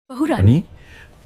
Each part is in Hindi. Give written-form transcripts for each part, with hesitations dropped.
बहू रानी, रानी,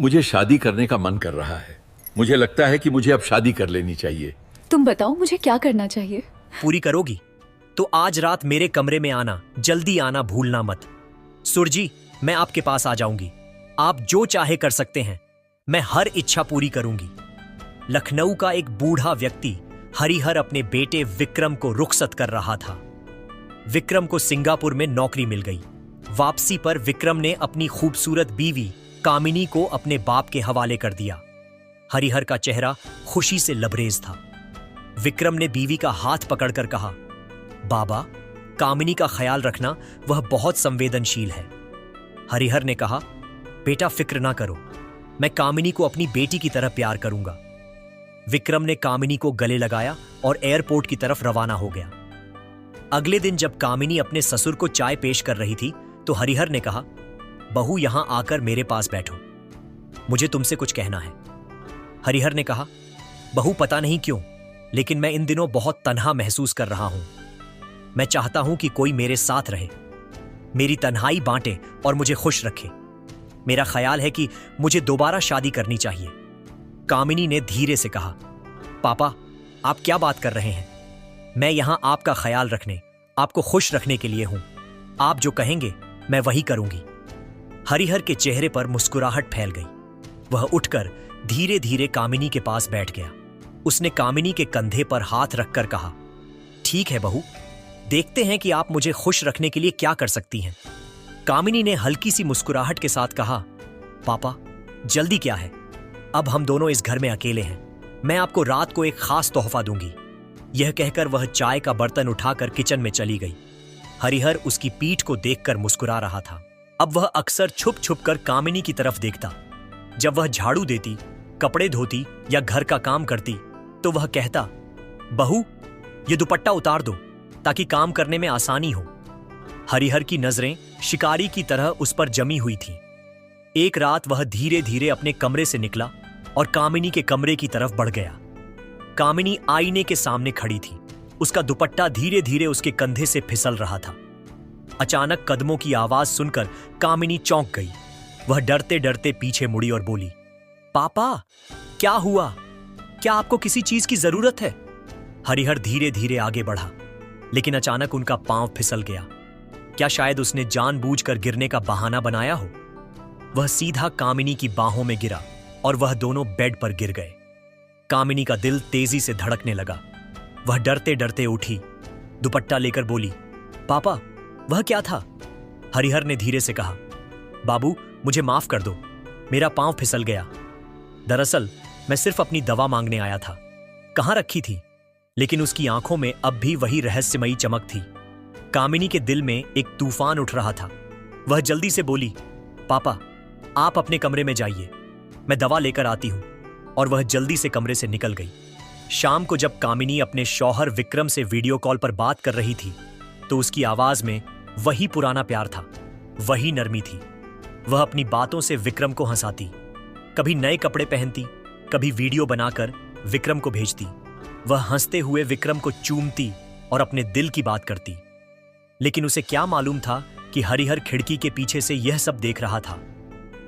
मुझे शादी करने का मन कर रहा है। मुझे लगता है कि मुझे अब शादी कर लेनी चाहिए। तुम बताओ मुझे क्या करना चाहिए। पूरी करोगी तो आज रात मेरे कमरे में आना, जल्दी आना भूलना मत। सुरजी, मैं आपके पास आ जाऊंगी। आप जो चाहे कर सकते हैं, मैं हर इच्छा पूरी करूंगी। लखनऊ का एक बूढ़ा व्यक्ति हरिहर अपने बेटे विक्रम को रुखसत कर रहा था। विक्रम को सिंगापुर में नौकरी मिल गई। वापसी पर विक्रम ने अपनी खूबसूरत बीवी कामिनी को अपने बाप के हवाले कर दिया। हरिहर का चेहरा खुशी से लबरेज था। विक्रम ने बीवी का हाथ पकड़कर कहा, बाबा, कामिनी का ख्याल रखना, वह बहुत संवेदनशील है। हरिहर ने कहा, बेटा फिक्र ना करो, मैं कामिनी को अपनी बेटी की तरह प्यार करूंगा। विक्रम ने कामिनी को गले लगाया और एयरपोर्ट की तरफ रवाना हो गया। अगले दिन जब कामिनी अपने ससुर को चाय पेश कर रही थी तो हरिहर ने कहा, बहू यहां आकर मेरे पास बैठो, मुझे तुमसे कुछ कहना है। हरिहर ने कहा, बहू पता नहीं क्यों, लेकिन मैं इन दिनों बहुत तन्हा महसूस कर रहा हूं। मैं चाहता हूं कि कोई मेरे साथ रहे, मेरी तन्हाई बांटे और मुझे खुश रखे। मेरा ख्याल है कि मुझे दोबारा शादी करनी चाहिए। कामिनी ने धीरे से कहा, पापा, आप क्या बात कर रहे हैं? मैं यहां आपका ख्याल रखने, आपको खुश रखने के लिए हूं। आप जो कहेंगे मैं वही करूंगी। हरिहर के चेहरे पर मुस्कुराहट फैल गई। वह उठकर धीरे धीरे कामिनी के पास बैठ गया। उसने कामिनी के कंधे पर हाथ रखकर कहा, ठीक है बहू, देखते हैं कि आप मुझे खुश रखने के लिए क्या कर सकती हैं। कामिनी ने हल्की सी मुस्कुराहट के साथ कहा, पापा, जल्दी क्या है, अब हम दोनों इस घर में अकेले हैं। मैं आपको रात को एक खास तोहफा दूंगी। यह कहकर वह चाय का बर्तन उठाकर किचन में चली गई। हरिहर उसकी पीठ को देखकर मुस्कुरा रहा था। अब वह अक्सर छुप छुप कर कामिनी की तरफ देखता। जब वह झाड़ू देती, कपड़े धोती या घर का काम करती तो वह कहता, बहू, ये दुपट्टा उतार दो ताकि काम करने में आसानी हो। हरिहर की नजरें शिकारी की तरह उस पर जमी हुई थीं। एक रात वह धीरे धीरे अपने कमरे से निकला और कामिनी के कमरे की तरफ बढ़ गया। कामिनी आईने के सामने खड़ी थी। उसका दुपट्टा धीरे धीरे उसके कंधे से फिसल रहा था। अचानक कदमों की आवाज सुनकर कामिनी चौंक गई। वह डरते डरते पीछे मुड़ी और बोली, पापा, क्या हुआ? क्या आपको किसी चीज की जरूरत है? हरिहर धीरे धीरे आगे बढ़ा, लेकिन अचानक उनका पांव फिसल गया। क्या शायद उसने जानबूझकर गिरने का बहाना बनाया हो? वह सीधा कामिनी की बाहों में गिरा और वह दोनों बेड पर गिर गए। कामिनी का दिल तेजी से धड़कने लगा। वह डरते डरते उठी, दुपट्टा लेकर बोली, पापा, वह क्या था? हरिहर ने धीरे से कहा, बाबू, मुझे माफ कर दो, मेरा पांव फिसल गया। दरअसल मैं सिर्फ अपनी दवा मांगने आया था। कहां रखी थी? लेकिन उसकी आंखों में अब भी वही रहस्यमयी चमक थी। कामिनी के दिल में एक तूफान उठ रहा था। वह जल्दी से बोली, पापा, आप अपने कमरे में जाइए, मैं दवा लेकर आती हूं। और वह जल्दी से कमरे से निकल गई। शाम को जब कामिनी अपने शौहर विक्रम से वीडियो कॉल पर बात कर रही थी तो उसकी आवाज में वही पुराना प्यार था, वही नरमी थी। वह अपनी बातों से विक्रम को हंसाती, कभी नए कपड़े पहनती, कभी वीडियो बनाकर विक्रम को भेजती। वह हंसते हुए विक्रम को चूमती और अपने दिल की बात करती। लेकिन उसे क्या मालूम था कि हरिहर खिड़की के पीछे से यह सब देख रहा था।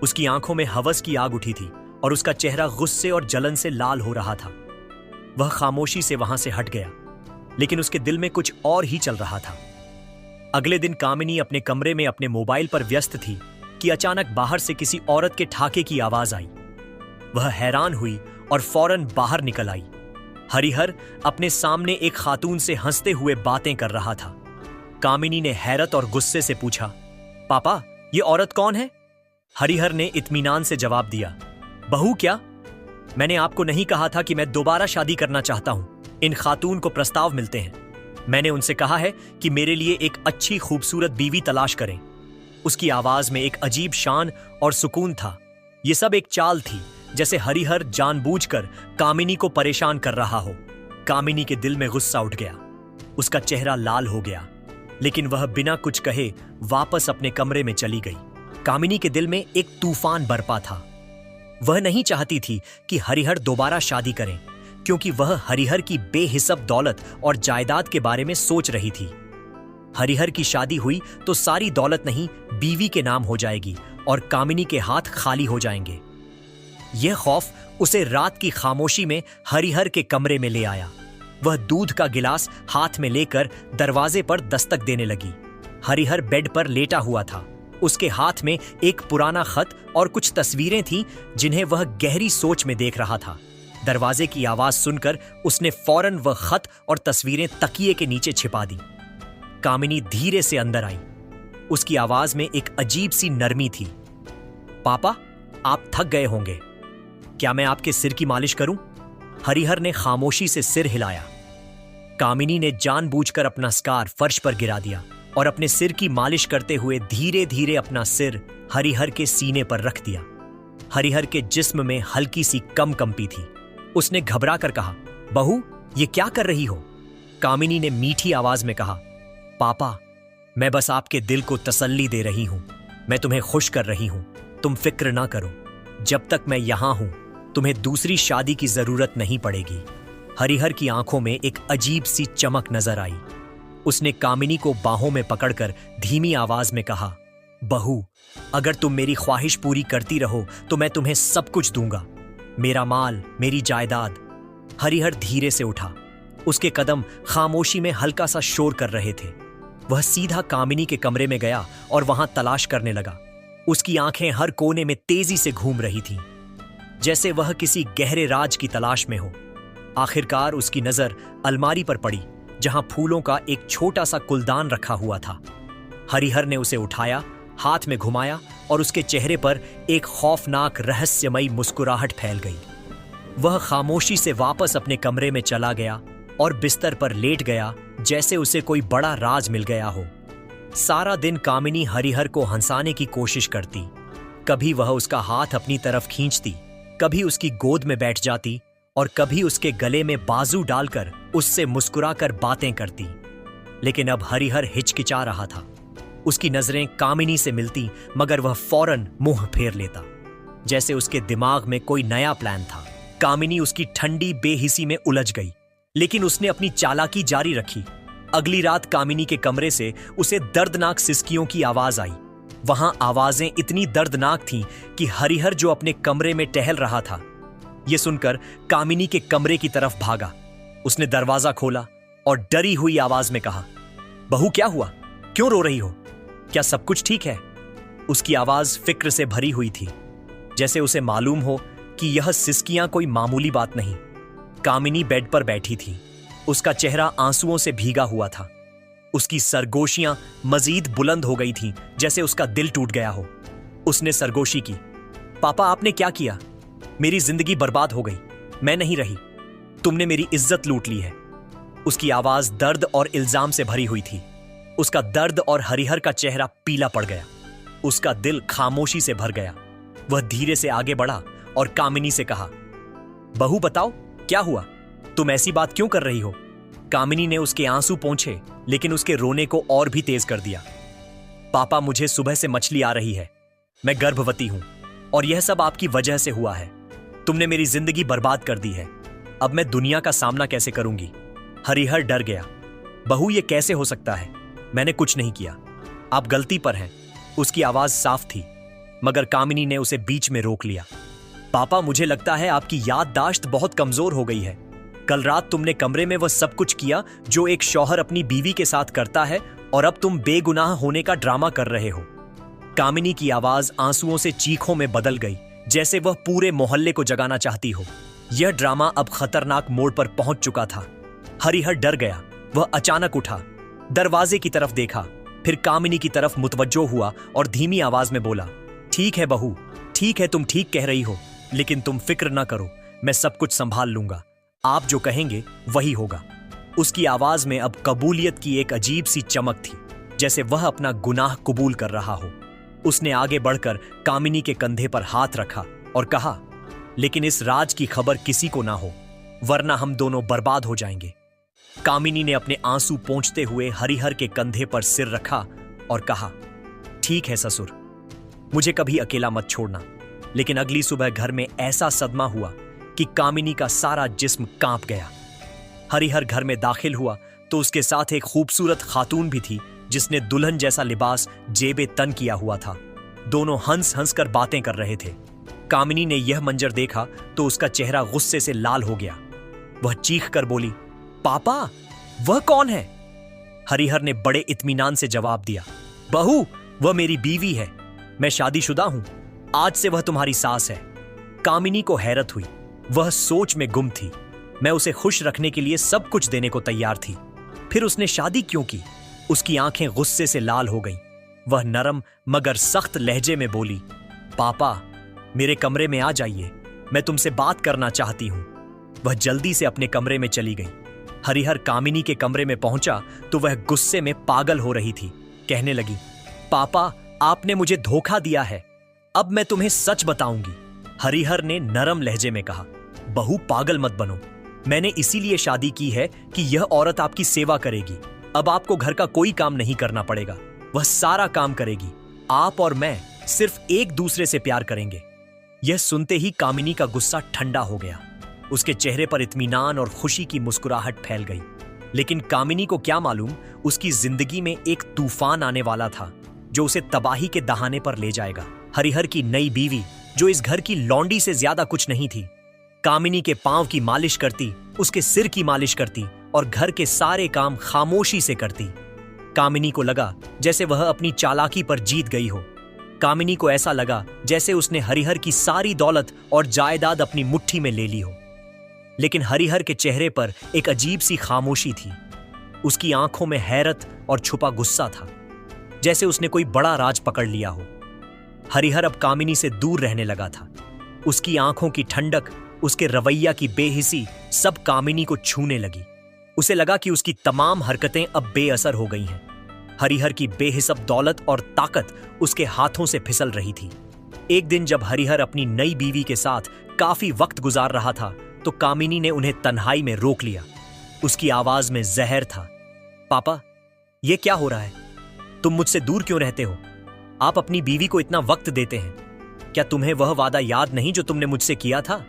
उसकी आंखों में हवस की आग उठी थी और उसका चेहरा गुस्से और जलन से लाल हो रहा था। वह खामोशी से वहां से हट गया, लेकिन उसके दिल में कुछ और ही चल रहा था। अगले दिन कामिनी अपने कमरे में अपने मोबाइल पर व्यस्त थी कि अचानक बाहर से किसी औरत के ठाके की आवाज आई। वह हैरान हुई और फौरन बाहर निकल आई। हरिहर अपने सामने एक खातून से हंसते हुए बातें कर रहा था। कामिनी ने हैरत और गुस्से से पूछा, पापा, ये औरत कौन है? हरिहर ने इत्मीनान से जवाब दिया, बहू क्या? मैंने आपको नहीं कहा था कि मैं दोबारा शादी करना चाहता हूं। इन खातून को प्रस्ताव मिलते हैं। मैंने उनसे कहा है कि मेरे लिए एक अच्छी खूबसूरत बीवी तलाश करें। उसकी आवाज में एक अजीब शान और सुकून था। यह सब एक चाल थी, जैसे हरिहर जानबूझकर कामिनी को परेशान कर रहा हो। कामिनी के दिल में गुस्सा उठ गया। उसका चेहरा लाल हो गया, लेकिन वह बिना कुछ कहे वापस अपने कमरे में चली गई। कामिनी के दिल में एक तूफान बरपा था। वह नहीं चाहती थी कि हरिहर दोबारा शादी करें, क्योंकि वह हरिहर की बेहिसाब दौलत और जायदाद के बारे में सोच रही थी। हरिहर की शादी हुई तो सारी दौलत नहीं, बीवी के नाम हो जाएगी और कामिनी के हाथ खाली हो जाएंगे। यह खौफ उसे रात की खामोशी में हरिहर के कमरे में ले आया। वह दूध का गिलास हाथ में लेकर दरवाजे पर दस्तक देने लगी। हरिहर बेड पर लेटा हुआ था। उसके हाथ में एक पुराना खत और कुछ तस्वीरें थीं जिन्हें वह गहरी सोच में देख रहा था। दरवाजे की आवाज सुनकर उसने फौरन वह खत और तस्वीरें तकिए के नीचे छिपा दी। कामिनी धीरे से अंदर आई। उसकी आवाज में एक अजीब सी नरमी थी। पापा, आप थक गए होंगे, क्या मैं आपके सिर की मालिश करूं? हरिहर ने खामोशी से सिर हिलाया। कामिनी ने जानबूझकर अपना स्कार्फ फर्श पर गिरा दिया और अपने सिर की मालिश करते हुए धीरे धीरे अपना सिर हरिहर के सीने पर रख दिया। हरिहर के जिस्म में हल्की सी कंपी थी। उसने घबरा कर कहा, बहू, ये क्या कर रही हो? कामिनी ने मीठी आवाज में कहा, पापा, मैं बस आपके दिल को तसल्ली दे रही हूं। मैं तुम्हें खुश कर रही हूं। तुम फिक्र ना करो। जब तक मैं यहां हूं, तुम्हें दूसरी शादी की जरूरत नहीं पड़ेगी। हरिहर की आंखों में एक अजीब सी चमक नजर आई। उसने कामिनी को बाहों में पकड़कर धीमी आवाज में कहा, बहू, अगर तुम मेरी ख्वाहिश पूरी करती रहो तो मैं तुम्हें सब कुछ दूंगा, मेरा माल, मेरी जायदाद। हरिहर धीरे से उठा। उसके कदम खामोशी में हल्का सा शोर कर रहे थे। वह सीधा कामिनी के कमरे में गया और वहां तलाश करने लगा। उसकी आंखें हर कोने में तेजी से घूम रही थीं, जैसे वह किसी गहरे राज की तलाश में हो। आखिरकार उसकी नजर अलमारी पर पड़ी, जहां फूलों का एक छोटा सा कुलदान रखा हुआ था। हरिहर ने उसे उठाया, हाथ में घुमाया और उसके चेहरे पर एक खौफनाक रहस्यमयी मुस्कुराहट फैल गई। वह खामोशी से वापस अपने कमरे में चला गया और बिस्तर पर लेट गया, जैसे उसे कोई बड़ा राज मिल गया हो। सारा दिन कामिनी हरिहर को हंसाने की कोशिश करती। कभी वह उसका हाथ अपनी तरफ खींचती, कभी उसकी गोद में बैठ जाती और कभी उसके गले में बाजू डालकर उससे मुस्कुराकर बातें करती। लेकिन अब हरिहर हिचकिचा रहा था। उसकी नजरें कामिनी से मिलती, मगर वह फौरन मुंह फेर लेता, जैसे उसके दिमाग में कोई नया प्लान था। कामिनी उसकी ठंडी बेहिसी में उलझ गई, लेकिन उसने अपनी चालाकी जारी रखी। अगली रात कामिनी के कमरे से उसे दर्दनाक सिसकियों की आवाज आई। वहां आवाजें इतनी दर्दनाक थीं कि हरिहर, जो अपने कमरे में टहल रहा था, यह सुनकर कामिनी के कमरे की तरफ भागा। उसने दरवाजा खोला और डरी हुई आवाज में कहा, बहू, क्या हुआ? क्यों रो रही हो? क्या सब कुछ ठीक है? उसकी आवाज फिक्र से भरी हुई थी, जैसे उसे मालूम हो कि यह सिसकियां कोई मामूली बात नहीं। कामिनी बेड पर बैठी थी। उसका चेहरा आंसुओं से भीगा हुआ था। उसकी सरगोशियां मजीद बुलंद हो गई थीं, जैसे उसका दिल टूट गया हो। उसने सरगोशी की, पापा, आपने क्या किया? मेरी जिंदगी बर्बाद हो गई। मैं नहीं रही। तुमने मेरी इज्जत लूट ली है। उसकी आवाज दर्द और इल्जाम से भरी हुई थी। उसका दर्द और हरिहर का चेहरा पीला पड़ गया। उसका दिल खामोशी से भर गया। वह धीरे से आगे बढ़ा और कामिनी से कहा, बहू, बताओ, क्या हुआ? तुम ऐसी बात क्यों कर रही हो? कामिनी ने उसके आंसू पोंछे, लेकिन उसके रोने को और भी तेज कर दिया। पापा, मुझे सुबह से मछली आ रही है। मैं गर्भवती हूं और यह सब आपकी वजह से हुआ है। तुमने मेरी जिंदगी बर्बाद कर दी है। अब मैं दुनिया का सामना कैसे करूंगी? हरिहर डर गया। बहू, यह कैसे हो सकता है? मैंने कुछ नहीं किया। आप गलती पर हैं। उसकी आवाज साफ थी, मगर कामिनी ने उसे बीच में रोक लिया। पापा, मुझे लगता है आपकी याददाश्त बहुत कमजोर हो गई है। कल रात तुमने कमरे में वह सब कुछ किया जो एक शौहर अपनी बीवी के साथ करता है, और अब तुम बेगुनाह होने का ड्रामा कर रहे हो। कामिनी की आवाज आंसुओं से चीखों में बदल गई, जैसे वह पूरे मोहल्ले को जगाना चाहती हो। यह ड्रामा अब खतरनाक मोड़ पर पहुंच चुका था। हरिहर डर गया। वह अचानक उठा, दरवाजे की तरफ देखा, फिर कामिनी की तरफ मुतवज्जो हुआ और धीमी आवाज में बोला, ठीक है बहू, ठीक है, तुम ठीक कह रही हो, लेकिन तुम फिक्र ना करो, मैं सब कुछ संभाल लूंगा। आप जो कहेंगे वही होगा। उसकी आवाज में अब कबूलियत की एक अजीब सी चमक थी, जैसे वह अपना गुनाह कबूल कर रहा हो। उसने आगे बढ़कर कामिनी के कंधे पर हाथ रखा और कहा, लेकिन इस राज की खबर किसी को ना हो, वरना हम दोनों बर्बाद हो जाएंगे। कामिनी ने अपने आंसू पोंछते हुए हरिहर के कंधे पर सिर रखा और कहा, ठीक है ससुर, मुझे कभी अकेला मत छोड़ना। लेकिन अगली सुबह घर में ऐसा सदमा हुआ कि कामिनी का सारा जिस्म कांप गया। हरिहर घर में दाखिल हुआ तो उसके साथ एक खूबसूरत खातून भी थी, जिसने दुल्हन जैसा लिबास जेबे तन किया हुआ था। दोनों हंस हंस कर बातें कर रहे थे। कामिनी ने यह मंजर देखा तो उसका चेहरा गुस्से से लाल हो गया। वह चीख कर बोली, पापा, वह कौन है? हरिहर ने बड़े इत्मीनान से जवाब दिया, बहू, वह मेरी बीवी है। मैं शादीशुदा हूं। आज से वह तुम्हारी सास है। कामिनी को हैरत हुई। वह सोच में गुम थी। मैं उसे खुश रखने के लिए सब कुछ देने को तैयार थी। फिर उसने शादी क्यों की? उसकी आंखें गुस्से से लाल हो गईं। वह नरम मगर सख्त लहजे में बोली, पापा, मेरे कमरे में आ जाइए, मैं तुमसे बात करना चाहती हूं। वह जल्दी से अपने कमरे में चली गई। हरिहर कामिनी के कमरे में पहुंचा तो वह गुस्से में पागल हो रही थी। कहने लगी, पापा, आपने मुझे धोखा दिया है। अब मैं तुम्हें सच बताऊंगी। हरिहर ने नरम लहजे में कहा, बहू, पागल मत बनो। मैंने इसीलिए शादी की है कि यह औरत आपकी सेवा करेगी। अब आपको घर का कोई काम नहीं करना पड़ेगा। वह सारा काम करेगी। आप और मैं सिर्फ एक दूसरे से प्यार करेंगे। यह सुनते ही कामिनी का गुस्सा ठंडा हो गया। उसके चेहरे पर इत्मीनान और खुशी की मुस्कुराहट फैल गई। लेकिन कामिनी को क्या मालूम, उसकी जिंदगी में एक तूफान आने वाला था जो उसे तबाही के दहाने पर ले जाएगा। हरिहर की नई बीवी, जो इस घर की लौंडी से ज्यादा कुछ नहीं थी, कामिनी के पांव की मालिश करती, उसके सिर की मालिश करती और घर के सारे काम खामोशी से करती। कामिनी को लगा जैसे वह अपनी चालाकी पर जीत गई हो। कामिनी को ऐसा लगा जैसे उसने हरिहर की सारी दौलत और जायदाद अपनी मुट्ठी में ले ली हो। लेकिन हरिहर के चेहरे पर एक अजीब सी खामोशी थी। उसकी आंखों में हैरत और छुपा गुस्सा था, जैसे उसने कोई बड़ा राज पकड़ लिया हो। हरिहर अब कामिनी से दूर रहने लगा था। उसकी आंखों की ठंडक, उसके रवैया की बेहिसी सब कामिनी को छूने लगी। उसे लगा कि उसकी तमाम हरकतें अब बेअसर हो गई हैं। हरिहर की बेहिसाब दौलत और ताकत उसके हाथों से फिसल रही थी। एक दिन जब हरिहर अपनी नई बीवी के साथ काफी वक्त गुजार रहा था तो कामिनी ने उन्हें तन्हाई में रोक लिया। उसकी आवाज में जहर था। पापा, यह क्या हो रहा है? तुम मुझसे दूर क्यों रहते हो? आप अपनी बीवी को इतना वक्त देते हैं। क्या तुम्हें वह वादा याद नहीं जो तुमने मुझसे किया था?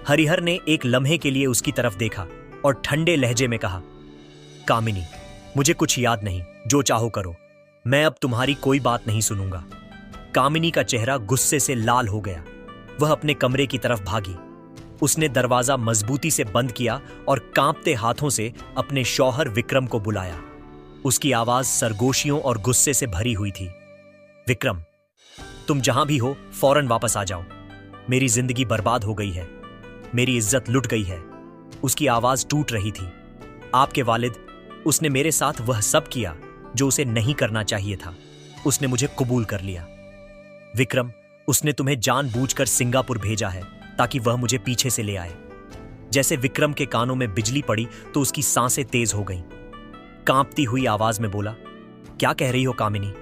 हरिहर ने एक लम्हे के लिए उसकी तरफ देखा और ठंडे लहजे में कहा, कामिनी, मुझे कुछ याद नहीं, जो चाहो करो। मैं अब तुम्हारी कोई बात नहीं सुनूंगा। कामिनी का चेहरा गुस्से से लाल हो गया। वह अपने कमरे की तरफ भागी। उसने दरवाजा मजबूती से बंद किया और कांपते हाथों से अपने शौहर विक्रम को बुलाया। उसकी आवाज सरगोशियों और गुस्से से भरी हुई थी। विक्रम, तुम जहां भी हो फौरन वापस आ जाओ। मेरी जिंदगी बर्बाद हो गई है। मेरी इज्जत लुट गई है। उसकी आवाज टूट रही थी। आपके वालिद, उसने मेरे साथ वह सब किया जो उसे नहीं करना चाहिए था। उसने मुझे कबूल कर लिया। विक्रम, उसने तुम्हें जानबूझकर सिंगापुर भेजा है ताकि वह मुझे पीछे से ले आए। जैसे विक्रम के कानों में बिजली पड़ी तो उसकी सांसें तेज हो गईं। कांपती हुई आवाज में बोला, क्या कह रही हो कामिनी?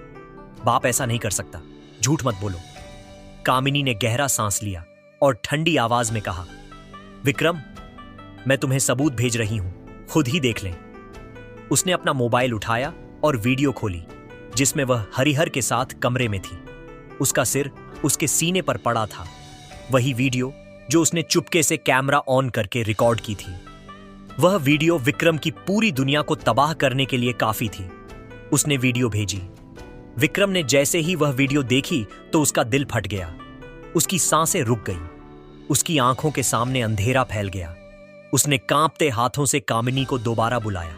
बाप ऐसा नहीं कर सकता, झूठ मत बोलो। कामिनी ने गहरा सांस लिया और ठंडी आवाज में कहा, विक्रम, मैं तुम्हें सबूत भेज रही हूं, खुद ही देख लें। उसने अपना मोबाइल उठाया और वीडियो खोली जिसमें वह हरिहर के साथ कमरे में थी। उसका सिर उसके सीने पर पड़ा था। वही वीडियो जो उसने चुपके से कैमरा ऑन करके रिकॉर्ड की थी। वह वीडियो विक्रम की पूरी दुनिया को तबाह करने के लिए काफी थी। उसने वीडियो भेजी। विक्रम ने जैसे ही वह वीडियो देखी तो उसका दिल फट गया। उसकी सांसें रुक गईं। उसकी आंखों के सामने अंधेरा फैल गया। उसने कांपते हाथों से कामिनी को दोबारा बुलाया।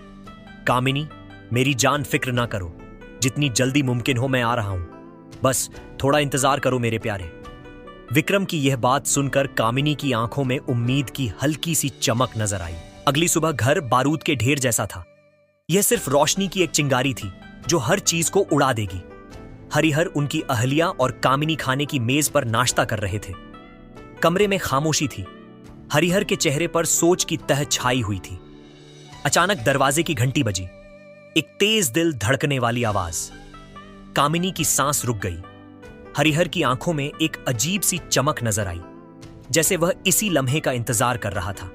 कामिनी, मेरी जान, फिक्र ना करो। जितनी जल्दी मुमकिन हो मैं आ रहा हूं। बस थोड़ा इंतजार करो मेरे प्यारे। विक्रम की यह बात सुनकर कामिनी की आंखों में उम्मीद की हल्की सी चमक नजर आई। अगली सुबह घर बारूद के ढेर जैसा था। यह सिर्फ रोशनी की एक चिंगारी थी जो हर चीज को उड़ा देगी। हरिहर, उनकी अहलिया और कामिनी खाने की मेज पर नाश्ता कर रहे थे। कमरे में खामोशी थी। हरिहर के चेहरे पर सोच की तह छाई हुई थी। अचानक दरवाजे की घंटी बजी। एक तेज दिल धड़कने वाली आवाज। कामिनी की सांस रुक गई। हरिहर की आंखों में एक अजीब सी चमक नजर आई, जैसे वह इसी लम्हे का इंतजार कर रहा था।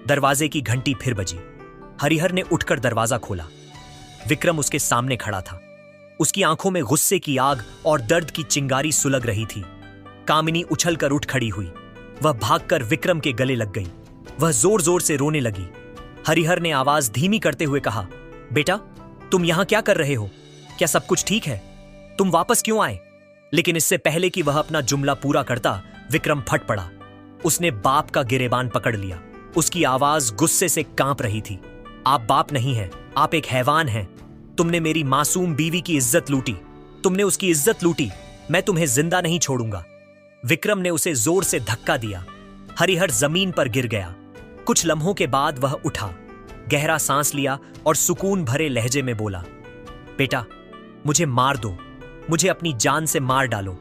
दरवाजे की घंटी फिर बजी। हरिहर ने उठकर दरवाजा खोला। विक्रम उसके सामने खड़ा था। उसकी आंखों में गुस्से की आग और दर्द की चिंगारी सुलग रही थी। कामिनी उछलकर उठ खड़ी हुई। वह भागकर विक्रम के गले लग गई। वह जोर जोर से रोने लगी। हरिहर ने आवाज धीमी करते हुए कहा, बेटा, तुम यहां क्या कर रहे हो? क्या सब कुछ ठीक है? तुम वापस क्यों आए? लेकिन इससे पहले कि वह अपना जुमला पूरा करता, विक्रम फट पड़ा। उसने बाप का गिरेबान पकड़ लिया। उसकी आवाज गुस्से से कांप रही थी। आप बाप नहीं हैं, आप एक हैवान हैं। तुमने मेरी मासूम बीवी की इज्जत लूटी, तुमने उसकी इज्जत लूटी। मैं तुम्हें जिंदा नहीं छोड़ूंगा। विक्रम ने उसे जोर से धक्का दिया। हरिहर जमीन पर गिर गया। कुछ लम्हों के बाद वह उठा, गहरा सांस लिया और सुकून भरे लहजे में बोला, बेटा, मुझे मार दो, मुझे अपनी जान से मार डालो,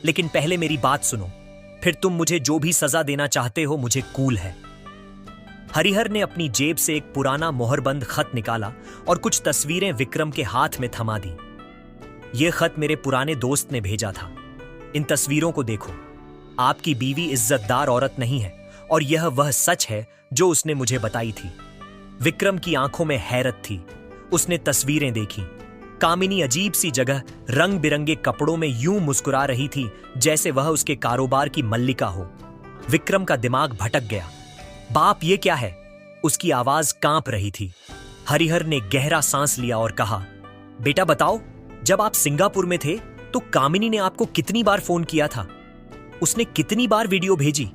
लेकिन पहले मेरी बात सुनो, फिर तुम मुझे जो भी सजा देना चाहते हो मुझे कूल है। हरिहर ने अपनी जेब से एक पुराना मोहरबंद खत निकाला और कुछ तस्वीरें विक्रम के हाथ में थमा दी। यह खत मेरे पुराने दोस्त ने भेजा था। इन तस्वीरों को देखो। आपकी बीवी इज्जतदार औरत नहीं है और यह वह सच है जो उसने मुझे बताई थी। विक्रम की आंखों में हैरत थी। उसने तस्वीरें देखी। कामिनी अजीब सी जगह रंग बिरंगे कपड़ों में यूं मुस्कुरा रही थी जैसे वह उसके कारोबार की मल्लिका हो। विक्रम का दिमाग भटक गया। बाप, ये क्या है? उसकी आवाज कांप रही थी। हरिहर ने गहरा सांस लिया और कहा, बेटा बताओ, जब आप सिंगापुर में थे तो कामिनी ने आपको कितनी बार फोन किया था? उसने कितनी बार वीडियो भेजी?